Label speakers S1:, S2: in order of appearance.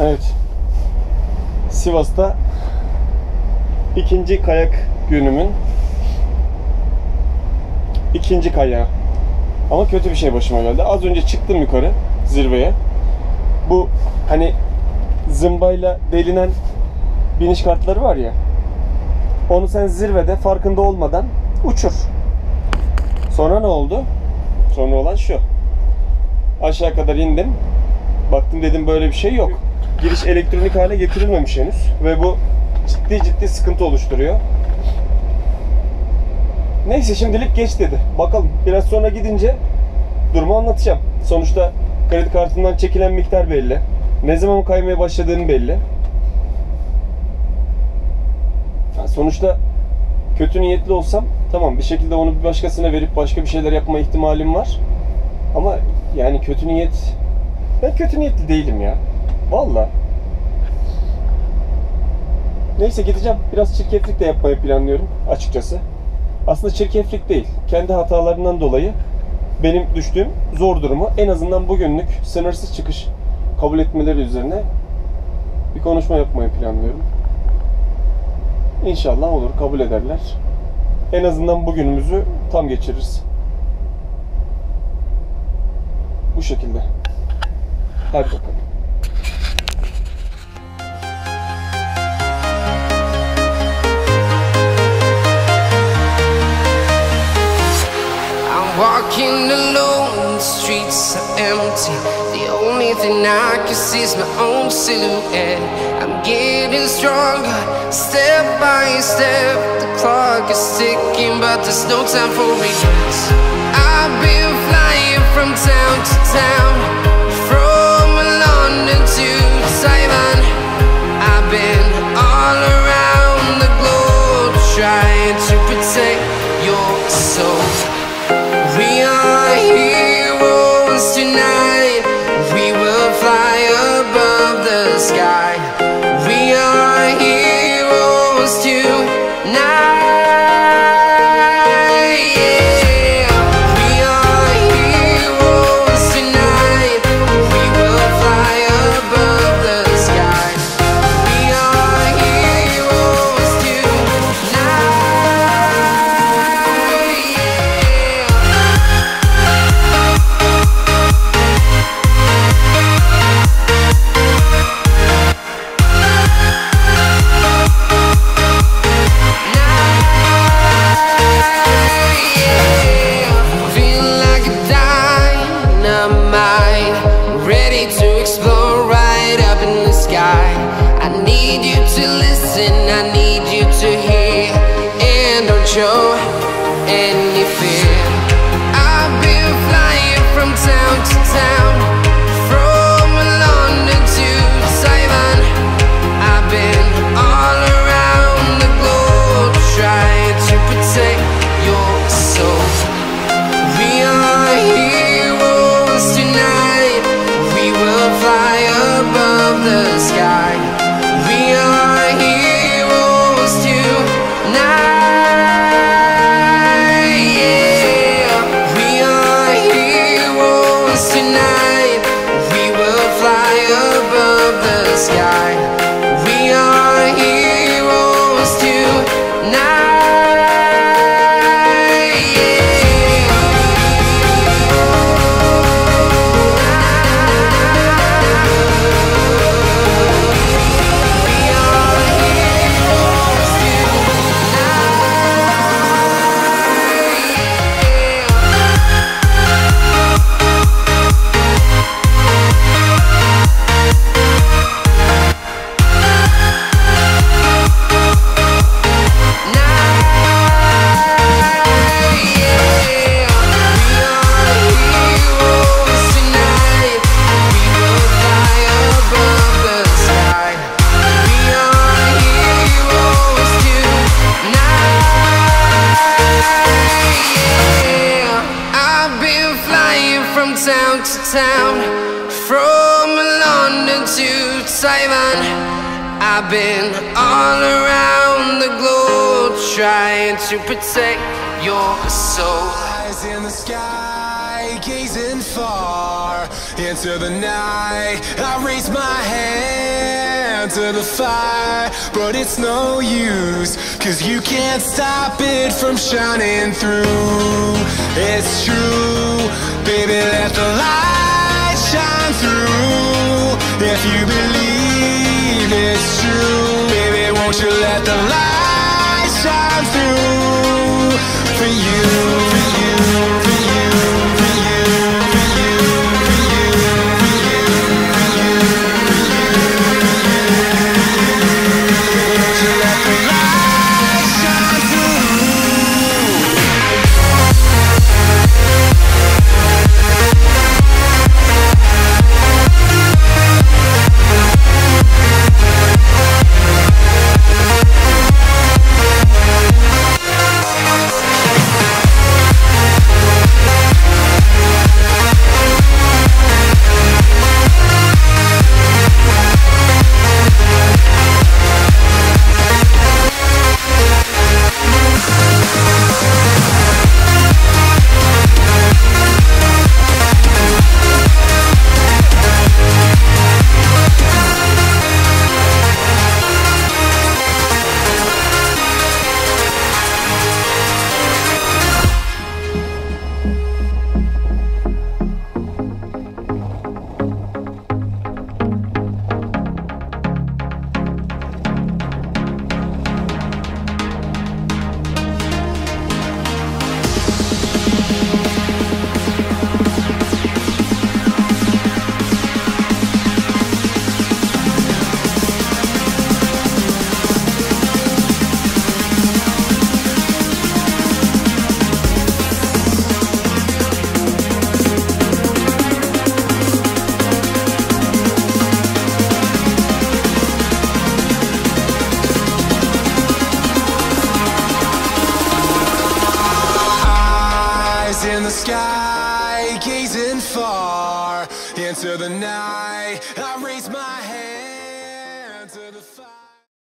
S1: Evet. Sivas'ta ikinci kayak günümün ikinci kayağı. Ama kötü bir şey başıma geldi. Az önce çıktım yukarı zirveye. Bu hani zımbayla delinen biniş kartları var ya. Onu sen zirvede farkında olmadan uçur. Sonra ne oldu? Sonra olan şu. Aşağı kadar indim. Baktım, dedim böyle bir şey yok. Giriş elektronik hale getirilmemiş henüz. Ve bu ciddi sıkıntı oluşturuyor. Neyse, şimdilik geç dedi. Bakalım biraz sonra gidince durumu anlatacağım. Sonuçta kredi kartından çekilen miktar belli. Ne zaman kaymaya başladığını belli. Sonuçta kötü niyetli olsam tamam, bir şekilde onu bir başkasına verip başka bir şeyler yapma ihtimalim var. Ama yani kötü niyet... Ben kötü niyetli değilim ya. Vallahi. Neyse, gideceğim. Biraz çirkeflik de yapmayı planlıyorum açıkçası. Aslında çirkeflik değil. Kendi hatalarından dolayı benim düştüğüm zor durumu en azından bugünlük sınırsız çıkış kabul etmeleri üzerine bir konuşma yapmayı planlıyorum. İnşallah olur, kabul ederler. En azından bugünümüzü tam geçiririz. Bu şekilde. Hadi bakalım.
S2: Walking alone, the streets are empty. The only thing I can see is my own silhouette. I'm getting stronger, step by step. The clock is ticking, but there's no time for regrets. I've been flying from town to town, from London to Taiwan. I've been all around the globe, trying to protect your soul. We are heroes tonight. We will fly above the sky. We are heroes tonight. Yeah. We are heroes tonight. We will fly above the sky. We are heroes tonight. Show any fear. I've been flying from town to town, from London to Taiwan. I've been all around the globe, trying to protect your soul. We are heroes tonight. We will fly above the sky. We are heroes tonight. Town to town, from London to Taiwan. I've been all around the globe, trying to protect your soul.
S3: Eyes in the sky, gazing far
S2: into the night. I raise my hand to the fire, but it's no use, 'cause you can't stop it from shining through. It's true, baby, let the light shine through. If you believe it's true, baby, won't you let the light shine through for you, for you, for you, for you, for you, for you, for you, for you, won't you let the light shine through? In the sky, gazing far into the night, I raise my hand.